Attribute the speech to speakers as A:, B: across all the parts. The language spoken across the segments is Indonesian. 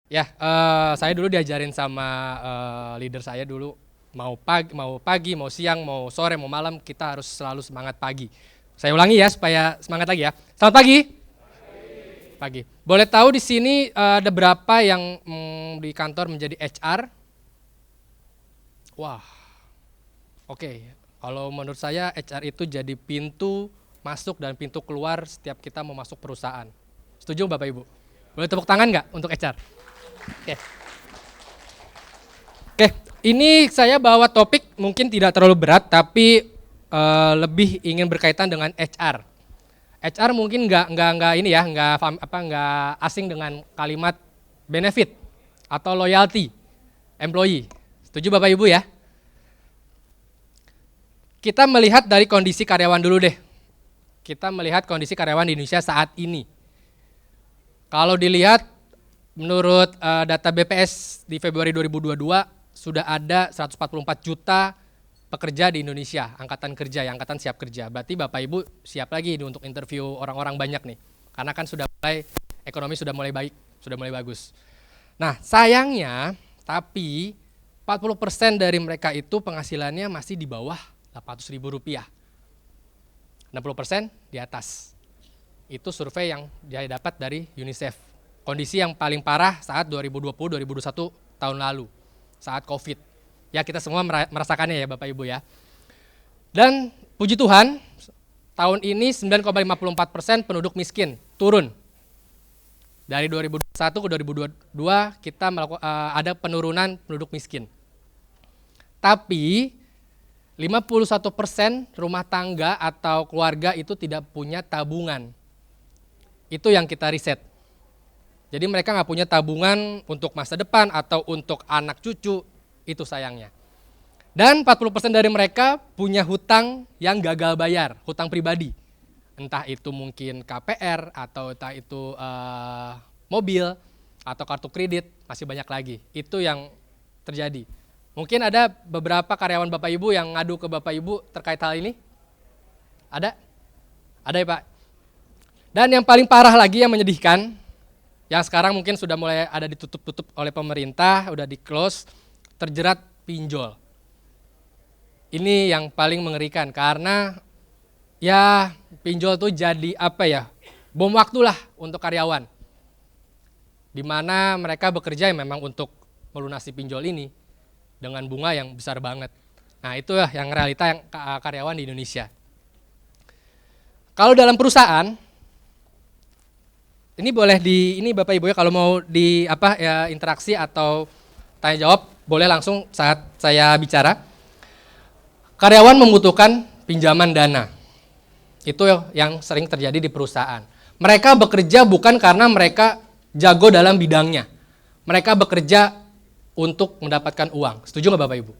A: Ya, saya dulu diajarin sama leader saya dulu, mau pagi, mau siang, mau sore, mau malam, kita harus selalu semangat pagi. Saya ulangi ya supaya semangat lagi ya. Selamat pagi. Pagi. Boleh tahu di sini ada berapa yang di kantor menjadi HR? Wah, oke. Kalau menurut saya HR itu jadi pintu masuk dan pintu keluar setiap kita mau masuk perusahaan. Setuju Bapak Ibu? Boleh tepuk tangan nggak untuk HR? Oke. Oke, ini saya bawa topik mungkin tidak terlalu berat, tapi lebih ingin berkaitan dengan HR. HR mungkin nggak ini ya, nggak asing dengan kalimat benefit atau loyalty employee. Setuju Bapak Ibu ya? Kita melihat dari kondisi karyawan dulu deh. Kita melihat kondisi karyawan di Indonesia saat ini. Kalau dilihat menurut data BPS di Februari 2022 sudah ada 144 juta pekerja di Indonesia, angkatan kerja, angkatan siap kerja. Berarti Bapak Ibu siap lagi untuk interview orang-orang banyak nih. Karena kan sudah mulai, ekonomi sudah mulai baik, sudah mulai bagus. Nah sayangnya, tapi 40% dari mereka itu penghasilannya masih di bawah 800 ribu rupiah. 60% di atas. Itu survei yang dia dapat dari UNICEF. Kondisi yang paling parah saat 2020-2021 tahun lalu, saat COVID. Ya kita semua merasakannya ya Bapak Ibu ya. Dan puji Tuhan, tahun ini 9,54% penduduk miskin turun. Dari 2021 ke 2022 kita ada penurunan penduduk miskin. Tapi 51% rumah tangga atau keluarga itu tidak punya tabungan. Itu yang kita riset. Jadi mereka nggak punya tabungan untuk masa depan atau untuk anak cucu, itu sayangnya. Dan 40% dari mereka punya hutang yang gagal bayar, hutang pribadi. Entah itu mungkin KPR atau entah itu mobil atau kartu kredit, masih banyak lagi. Itu yang terjadi. Mungkin ada beberapa karyawan Bapak Ibu yang ngadu ke Bapak Ibu terkait hal ini? Ada? Ada ya Pak? Dan yang paling parah lagi yang menyedihkan, yang sekarang mungkin sudah mulai ada ditutup-tutup oleh pemerintah, udah di close, terjerat pinjol. Ini yang paling mengerikan karena ya pinjol tuh jadi apa ya, bom waktu lah untuk karyawan. Di mana mereka bekerja memang untuk melunasi pinjol ini dengan bunga yang besar banget. Nah itu yang realita yang karyawan di Indonesia. Kalau dalam perusahaan, ini boleh ini Bapak Ibu ya kalau mau interaksi atau tanya jawab boleh langsung saat saya bicara. Karyawan membutuhkan pinjaman dana. Itu yang sering terjadi di perusahaan. Mereka bekerja bukan karena mereka jago dalam bidangnya. Mereka bekerja untuk mendapatkan uang. Setuju nggak Bapak Ibu?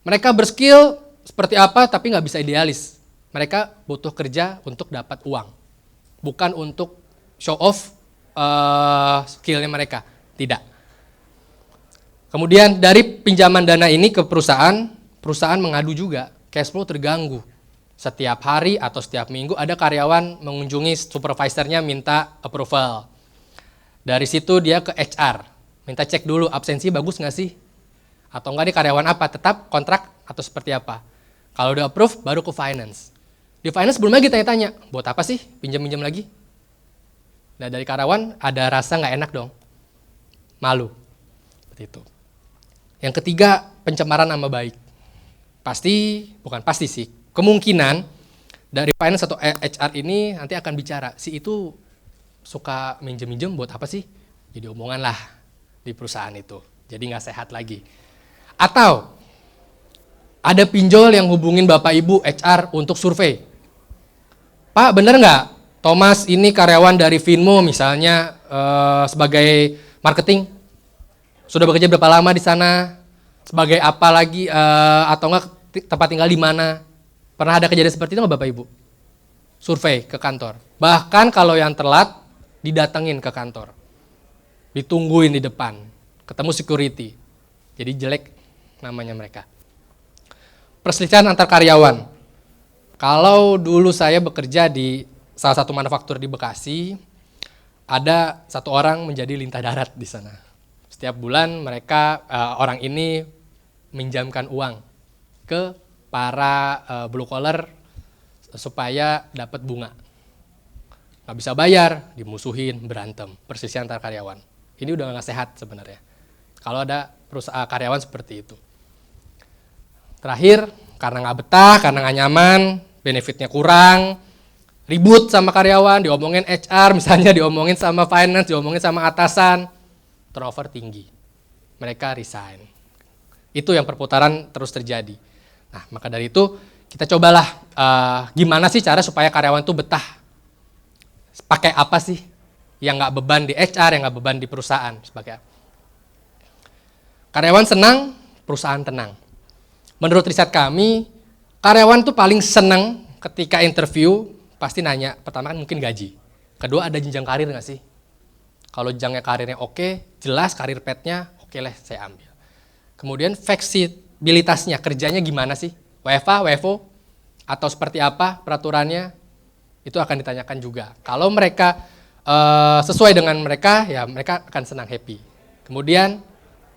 A: Mereka berskill seperti apa tapi nggak bisa idealis. Mereka butuh kerja untuk dapat uang. Bukan untuk show off skillnya mereka. Tidak. Kemudian dari pinjaman dana ini ke perusahaan, perusahaan mengadu juga. Cash flow terganggu. Setiap hari atau setiap minggu ada karyawan mengunjungi supervisornya minta approval. Dari situ dia ke HR. Minta cek dulu absensi bagus nggak sih? Atau enggak nih karyawan apa? Tetap kontrak atau seperti apa? Kalau udah approve baru ke finance. Di finance belum lagi tanya-tanya, buat apa sih pinjam-pinjam lagi? Nah dari karyawan ada rasa nggak enak dong. Malu. Seperti itu. Yang ketiga pencemaran nama baik. Bukan pasti sih. Kemungkinan dari finance atau HR ini nanti akan bicara, si itu suka minjem-minjem buat apa sih? Jadi omongan lah di perusahaan itu, jadi nggak sehat lagi. Atau ada pinjol yang hubungin Bapak Ibu HR untuk survei. Pak bener nggak Thomas ini karyawan dari Finmo misalnya sebagai marketing, sudah bekerja berapa lama di sana, sebagai apa lagi atau enggak tempat tinggal di mana? Pernah ada kejadian seperti itu nggak Bapak Ibu? Survei ke kantor. Bahkan kalau yang telat didatengin ke kantor. Ditungguin di depan, ketemu security, jadi jelek namanya mereka. Perselisihan antar karyawan. Kalau dulu saya bekerja di salah satu manufaktur di Bekasi, ada satu orang menjadi lintah darat di sana. Setiap bulan mereka orang ini minjamkan uang ke para blue collar supaya dapat bunga. Nggak bisa bayar, dimusuhin, berantem, perselisihan antar karyawan. Ini udah nggak sehat sebenarnya. Kalau ada perusahaan karyawan seperti itu. Terakhir, karena nggak betah, karena nggak nyaman, benefitnya kurang, ribut sama karyawan, diomongin HR, misalnya diomongin sama finance, diomongin sama atasan, turnover tinggi. Mereka resign. Itu yang perputaran terus terjadi. Nah, maka dari itu kita cobalah gimana sih cara supaya karyawan itu betah. Pakai apa sih yang nggak beban di HR, yang nggak beban di perusahaan. Sebagai karyawan senang, perusahaan tenang. Menurut riset kami, karyawan tuh paling senang ketika interview, pasti nanya, pertama kan mungkin gaji. Kedua ada jenjang karir nggak sih? Kalau jenjangnya karirnya oke, jelas karir path-nya oke lah saya ambil. Kemudian fleksibilitasnya, kerjanya gimana sih? WFA, WFO, atau seperti apa peraturannya? Itu akan ditanyakan juga. Kalau mereka sesuai dengan mereka, ya mereka akan senang, happy. Kemudian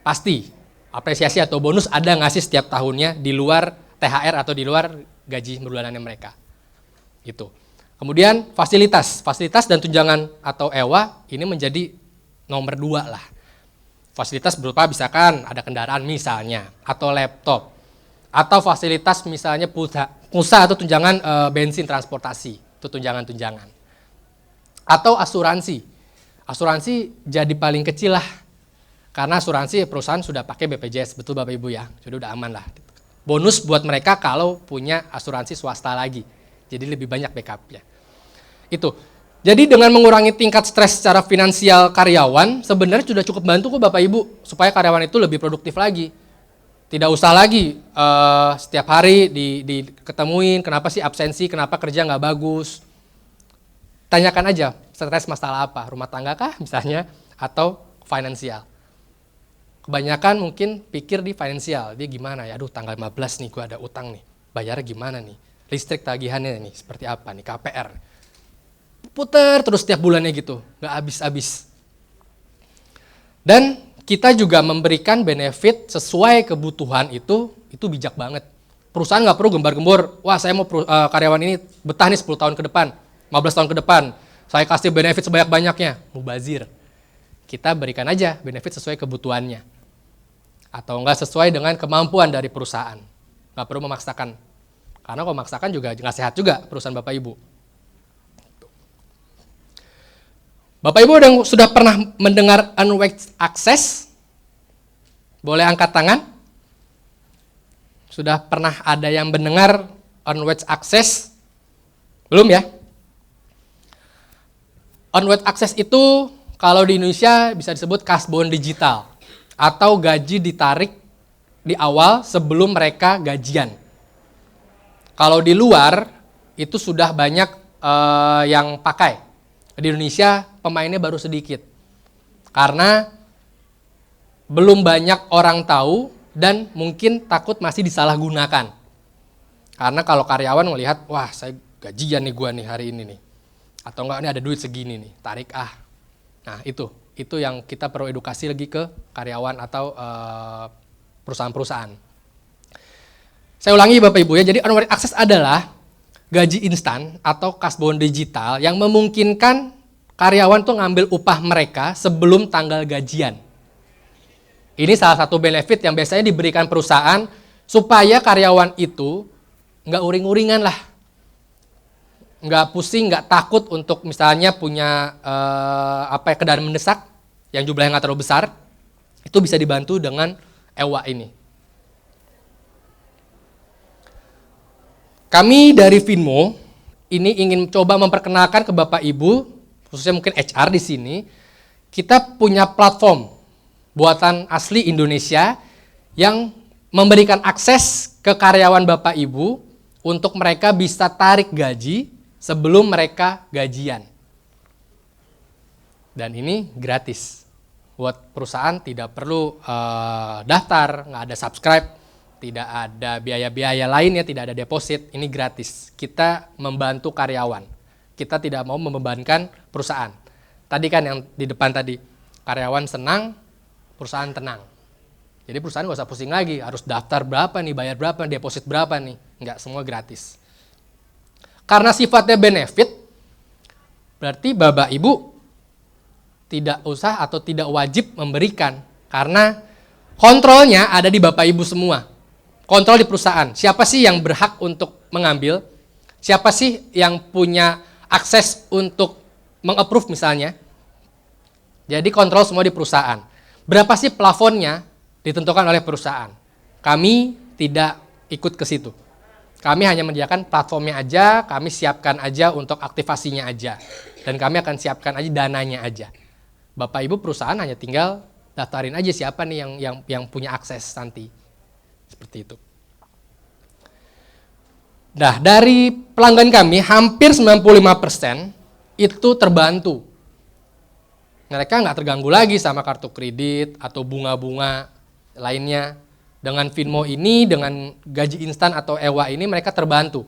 A: pasti apresiasi atau bonus ada nggak sih setiap tahunnya di luar THR atau di luar gaji bulanannya mereka. Itu. Kemudian fasilitas dan tunjangan atau EWA ini menjadi nomor 2 lah. Fasilitas berupa misalkan ada kendaraan misalnya, atau laptop, atau fasilitas misalnya pulsa atau tunjangan bensin transportasi, itu tunjangan-tunjangan. Atau asuransi jadi paling kecil lah, karena asuransi perusahaan sudah pakai BPJS, betul Bapak Ibu ya, sudah udah aman lah. Bonus buat mereka kalau punya asuransi swasta lagi, jadi lebih banyak backupnya. Itu. Jadi dengan mengurangi tingkat stres secara finansial karyawan, sebenarnya sudah cukup bantu kok Bapak Ibu, supaya karyawan itu lebih produktif lagi. Tidak usah lagi setiap hari diketemuin, kenapa sih absensi, kenapa kerja nggak bagus. Tanyakan aja, stres masalah apa, rumah tangga kah misalnya, atau finansial. Kebanyakan mungkin pikir di finansial, dia gimana ya, aduh tanggal 15 nih gue ada utang nih, bayarnya gimana nih, listrik tagihannya nih, seperti apa nih, KPR. Puter terus setiap bulannya gitu, nggak habis-habis. Dan kita juga memberikan benefit sesuai kebutuhan itu bijak banget. Perusahaan nggak perlu gembar-gembor, wah saya mau karyawan ini betah nih 10 tahun ke depan, 15 tahun ke depan, saya kasih benefit sebanyak-banyaknya, mubazir. Kita berikan aja benefit sesuai kebutuhannya. Atau enggak sesuai dengan kemampuan dari perusahaan. Nggak perlu memaksakan. Karena kalau memaksakan juga nggak sehat juga perusahaan Bapak Ibu. Bapak Ibu yang sudah pernah mendengar unweighted access? Boleh angkat tangan? Sudah pernah ada yang mendengar unweighted access? Belum ya? Unweighted access itu kalau di Indonesia bisa disebut cash bond digital atau gaji ditarik di awal sebelum mereka gajian. Kalau di luar itu sudah banyak yang pakai. Di Indonesia pemainnya baru sedikit. Karena belum banyak orang tahu dan mungkin takut masih disalahgunakan. Karena kalau karyawan melihat, wah saya gajian nih gua nih hari ini nih. Atau enggak ini ada duit segini nih, tarik ah. Nah itu yang kita perlu edukasi lagi ke karyawan atau perusahaan-perusahaan. Saya ulangi Bapak Ibu ya, jadi unweighted access adalah gaji instan atau cash bond digital yang memungkinkan karyawan tuh ngambil upah mereka sebelum tanggal gajian. Ini salah satu benefit yang biasanya diberikan perusahaan supaya karyawan itu nggak uring-uringan lah. Nggak pusing, nggak takut untuk misalnya punya kendaraan mendesak yang jumlahnya nggak terlalu besar, itu bisa dibantu dengan EWA ini. Kami dari Finmo ini ingin coba memperkenalkan ke Bapak Ibu, khususnya mungkin HR di sini, kita punya platform buatan asli Indonesia yang memberikan akses ke karyawan Bapak Ibu untuk mereka bisa tarik gaji sebelum mereka gajian. Dan ini gratis. Buat perusahaan tidak perlu daftar, nggak ada subscribe, tidak ada biaya-biaya lainnya, tidak ada deposit, ini gratis. Kita membantu karyawan. Kita tidak mau membebankan perusahaan. Tadi kan yang di depan tadi, karyawan senang, perusahaan tenang. Jadi perusahaan nggak usah pusing lagi, harus daftar berapa nih, bayar berapa, deposit berapa nih. Nggak, semua gratis. Karena sifatnya benefit, berarti Bapak Ibu tidak usah atau tidak wajib memberikan. Karena kontrolnya ada di Bapak Ibu semua. Kontrol di perusahaan. Siapa sih yang berhak untuk mengambil? Siapa sih yang punya akses untuk meng-approve misalnya? Jadi kontrol semua di perusahaan. Berapa sih plafonnya ditentukan oleh perusahaan. Kami tidak ikut ke situ. Kami hanya menyediakan platformnya aja, kami siapkan aja untuk aktivasinya aja. Dan kami akan siapkan aja dananya aja. Bapak Ibu perusahaan hanya tinggal daftarin aja siapa nih yang punya akses nanti. Seperti itu. Nah, dari pelanggan kami hampir 95% itu terbantu. Mereka nggak terganggu lagi sama kartu kredit atau bunga-bunga lainnya. Dengan Finmo ini, dengan gaji instan atau EWA ini mereka terbantu.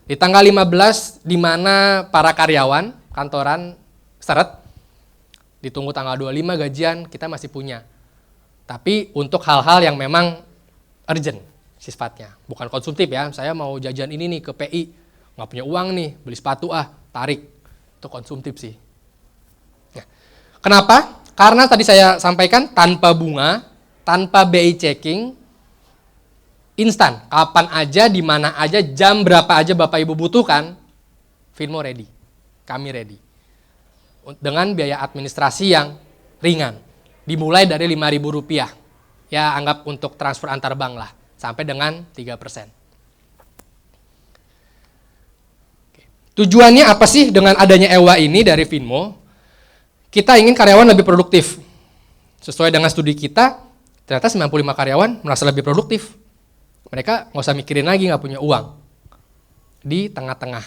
A: Di tanggal 15 di mana para karyawan kantoran seret, ditunggu tanggal 25 gajian kita masih punya. Tapi untuk hal-hal yang memang urgent sifatnya, bukan konsumtif ya. Saya mau jajan ini nih ke PI, nggak punya uang nih, beli sepatu tarik. Itu konsumtif sih. Nah, kenapa? Karena tadi saya sampaikan tanpa bunga, tanpa BI checking, instan, kapan aja, di mana aja, jam berapa aja Bapak Ibu butuhkan, Finmo ready, kami ready. Dengan biaya administrasi yang ringan, dimulai dari Rp5.000, ya anggap untuk transfer antar bank lah, sampai dengan 3%. Tujuannya apa sih dengan adanya EWA ini dari Finmo? Kita ingin karyawan lebih produktif. Sesuai dengan studi kita, ternyata 95 karyawan merasa lebih produktif. Mereka nggak usah mikirin lagi nggak punya uang. Di tengah-tengah.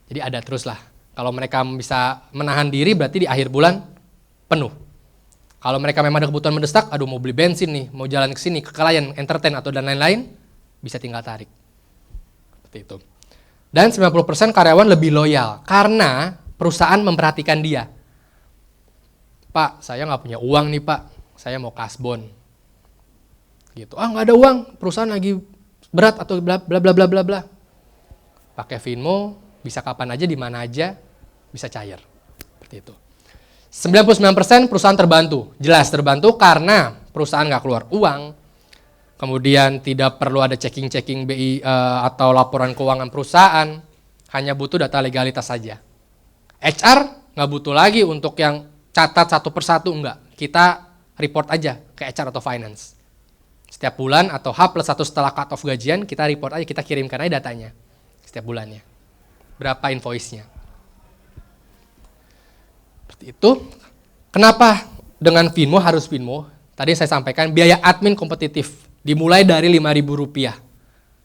A: Jadi ada terus lah. Kalau mereka bisa menahan diri berarti di akhir bulan penuh. Kalau mereka memang ada kebutuhan mendesak, aduh mau beli bensin nih, mau jalan ke sini, ke klien, entertain atau dan lain-lain, bisa tinggal tarik. Seperti itu. Dan 90% karyawan lebih loyal karena perusahaan memperhatikan dia. Pak, saya nggak punya uang nih Pak, saya mau kasbon. Gitu. Nggak ada uang, perusahaan lagi berat atau bla bla bla bla bla bla. Pakai Finmo, bisa kapan aja, di mana aja, bisa cair. Seperti itu. 99% perusahaan terbantu. Jelas terbantu karena perusahaan nggak keluar uang. Kemudian tidak perlu ada checking-checking BI atau laporan keuangan perusahaan. Hanya butuh data legalitas saja. HR nggak butuh lagi untuk yang catat satu persatu, enggak. Kita report aja ke HR atau finance. Setiap bulan atau H+1 setelah cut off gajian, kita report aja, kita kirimkan aja datanya setiap bulannya. Berapa invoice-nya. Seperti itu. Kenapa dengan Finmo harus Finmo? Tadi saya sampaikan biaya admin kompetitif. Dimulai dari Rp5.000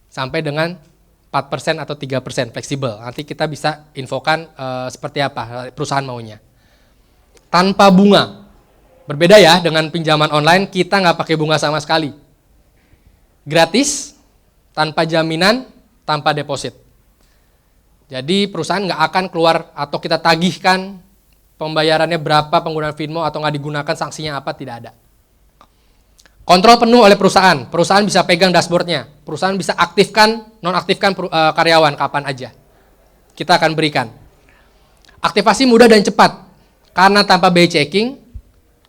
A: sampai dengan 4% atau 3% fleksibel. Nanti kita bisa infokan seperti apa perusahaan maunya. Tanpa bunga. Berbeda ya dengan pinjaman online, kita nggak pakai bunga sama sekali. Gratis, tanpa jaminan, tanpa deposit. Jadi perusahaan nggak akan keluar atau kita tagihkan pembayarannya berapa penggunaan Finmo atau nggak digunakan sanksinya apa, tidak ada. Kontrol penuh oleh perusahaan. Perusahaan bisa pegang dashboardnya. Perusahaan bisa aktifkan, nonaktifkan karyawan kapan aja. Kita akan berikan. Aktivasi mudah dan cepat. Karena tanpa BI checking,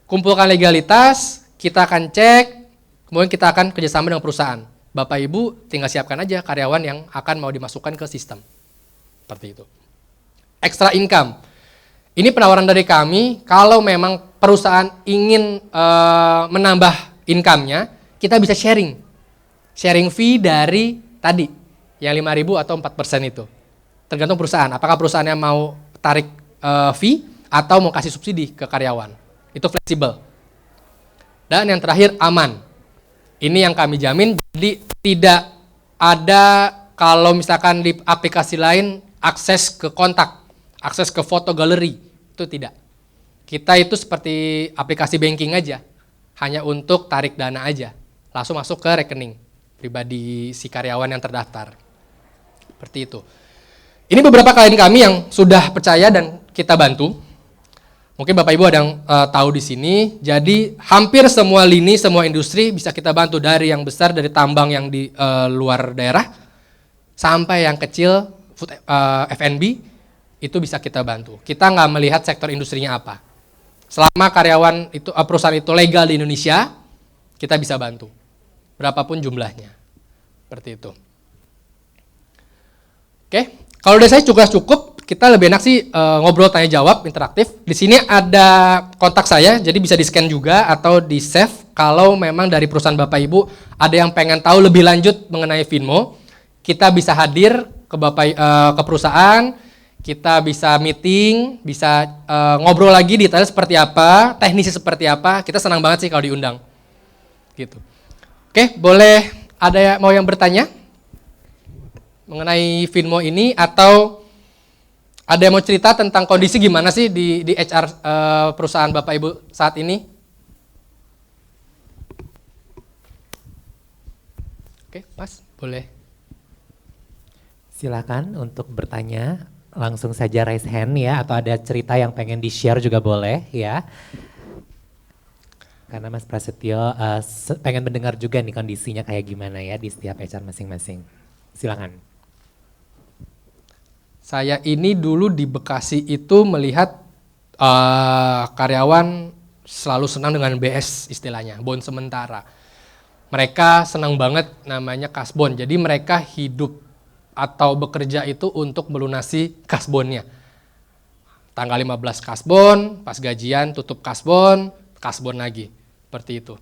A: kumpulkan legalitas, kita akan cek, kemudian kita akan kerjasama dengan perusahaan. Bapak Ibu tinggal siapkan aja karyawan yang akan mau dimasukkan ke sistem. Seperti itu. Extra income. Ini penawaran dari kami, kalau memang perusahaan ingin menambah income-nya, kita bisa sharing. Sharing fee dari tadi, yang 5.000 atau 4% itu. Tergantung perusahaan, apakah perusahaannya mau tarik fee atau mau kasih subsidi ke karyawan. Itu fleksibel. Dan yang terakhir, aman. Ini yang kami jamin, jadi tidak ada kalau misalkan di aplikasi lain akses ke kontak, akses ke foto galeri, itu tidak. Kita itu seperti aplikasi banking aja. Hanya untuk tarik dana aja, langsung masuk ke rekening pribadi si karyawan yang terdaftar. Seperti itu. Ini beberapa klien kami yang sudah percaya dan kita bantu. Mungkin Bapak Ibu ada yang tahu di sini. Jadi hampir semua lini, semua industri bisa kita bantu, dari yang besar dari tambang yang di luar daerah sampai yang kecil food F&B itu bisa kita bantu. Kita nggak melihat sektor industrinya apa. Selama karyawan itu perusahaan itu legal di Indonesia, kita bisa bantu. Berapapun jumlahnya. Seperti itu. Oke, kalau udah saya cukup, kita lebih enak sih ngobrol tanya jawab interaktif. Di sini ada kontak saya, jadi bisa di-scan juga atau di-save kalau memang dari perusahaan Bapak Ibu ada yang pengen tahu lebih lanjut mengenai Finmo. Kita bisa hadir ke ke perusahaan, kita bisa meeting, bisa ngobrol lagi detail seperti apa, teknisnya seperti apa. Kita senang banget sih kalau diundang. Gitu. Oke, boleh ada mau yang bertanya mengenai Finmo ini, atau ada yang mau cerita tentang kondisi gimana sih di HR perusahaan Bapak Ibu saat ini? Oke, Mas, boleh.
B: Silakan untuk bertanya, langsung saja raise hand ya, atau ada cerita yang pengen di-share juga boleh ya. Karena Mas Prasetyo pengen mendengar juga nih kondisinya kayak gimana ya di setiap HR masing-masing. Silakan.
A: Saya ini dulu di Bekasi itu melihat karyawan selalu senang dengan BS istilahnya, bon sementara. Mereka senang banget namanya kasbon, jadi mereka hidup atau bekerja itu untuk melunasi kasbonnya. Tanggal 15 kasbon, pas gajian tutup kasbon lagi, seperti itu.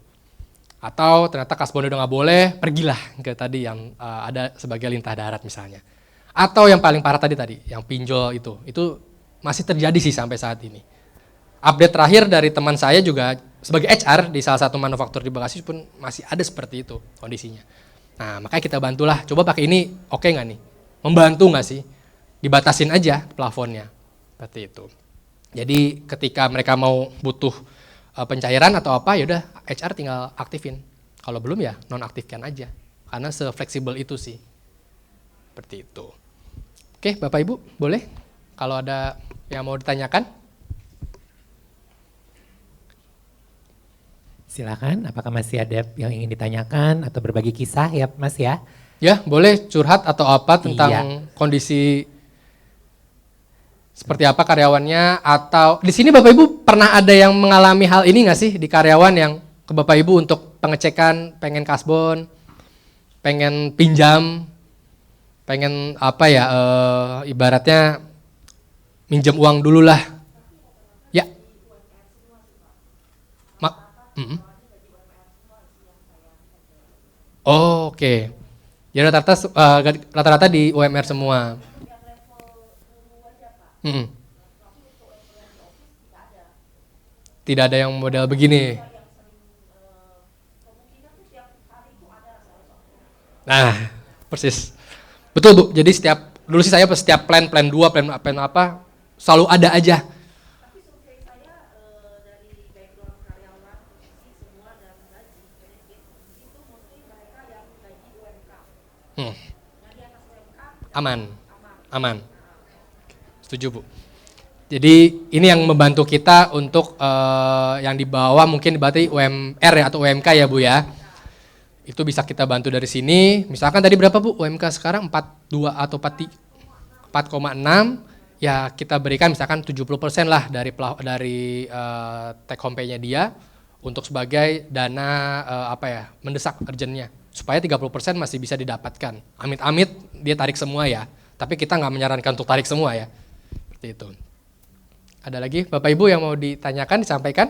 A: Atau ternyata kasbon udah nggak boleh, pergilah ke tadi yang ada sebagai lintah darat misalnya. Atau yang paling parah tadi, yang pinjol itu masih terjadi sih sampai saat ini. Update terakhir dari teman saya juga sebagai HR di salah satu manufaktur di Bekasi pun masih ada seperti itu kondisinya. Nah, makanya kita bantulah, coba pakai ini, oke nggak nih? Membantu nggak sih? Dibatasin aja plafonnya, seperti itu. Jadi ketika mereka mau butuh pencairan atau apa, yaudah HR tinggal aktifin. Kalau belum ya nonaktifkan aja, karena se-fleksibel itu sih. Seperti itu. Oke, Bapak Ibu, boleh? Kalau ada yang mau ditanyakan?
B: Silakan, apakah masih ada yang ingin ditanyakan atau berbagi kisah ya Mas ya?
A: Ya, boleh curhat atau apa tentang kondisi seperti apa karyawannya, atau di sini Bapak Ibu pernah ada yang mengalami hal ini nggak sih di karyawan yang ke Bapak Ibu untuk pengecekan, pengen kasbon, pengen pinjam, pengen apa ya, ibaratnya minjem uang dulu lah. Ya. Oh, oke. Ya rata-rata di UMR semua. Tidak ada yang model begini. Nah, persis. Betul Bu, jadi dulu sih saya setiap plan 2, plan apa, selalu ada aja. Aman. Setuju Bu. Jadi ini yang membantu kita untuk yang di bawah mungkin berarti UMR ya, atau UMK ya Bu ya. Itu bisa kita bantu dari sini. Misalkan tadi berapa Bu UMK sekarang? 42 atau 4,6. Ya kita berikan misalkan 70% lah dari take home pay-nya dia untuk sebagai dana mendesak urgent-nya. Supaya 30% masih bisa didapatkan. Amit-amit dia tarik semua ya. Tapi kita nggak menyarankan untuk tarik semua ya. Seperti itu. Ada lagi Bapak Ibu yang mau ditanyakan, disampaikan?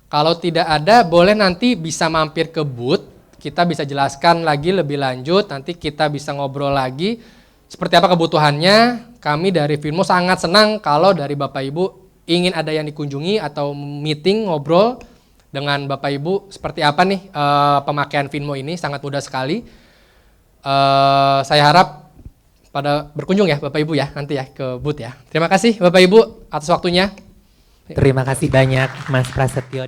A: Kalau tidak ada, boleh nanti bisa mampir ke booth. Kita bisa jelaskan lagi lebih lanjut. Nanti kita bisa ngobrol lagi. Seperti apa kebutuhannya. Kami dari Finmo sangat senang kalau dari Bapak Ibu ingin ada yang dikunjungi atau meeting, ngobrol dengan Bapak Ibu seperti apa nih pemakaian Finmo ini, sangat mudah sekali. Saya harap pada berkunjung ya Bapak Ibu ya nanti ya ke booth ya. Terima kasih Bapak Ibu atas waktunya.
B: Terima kasih banyak Mas Prasetyo.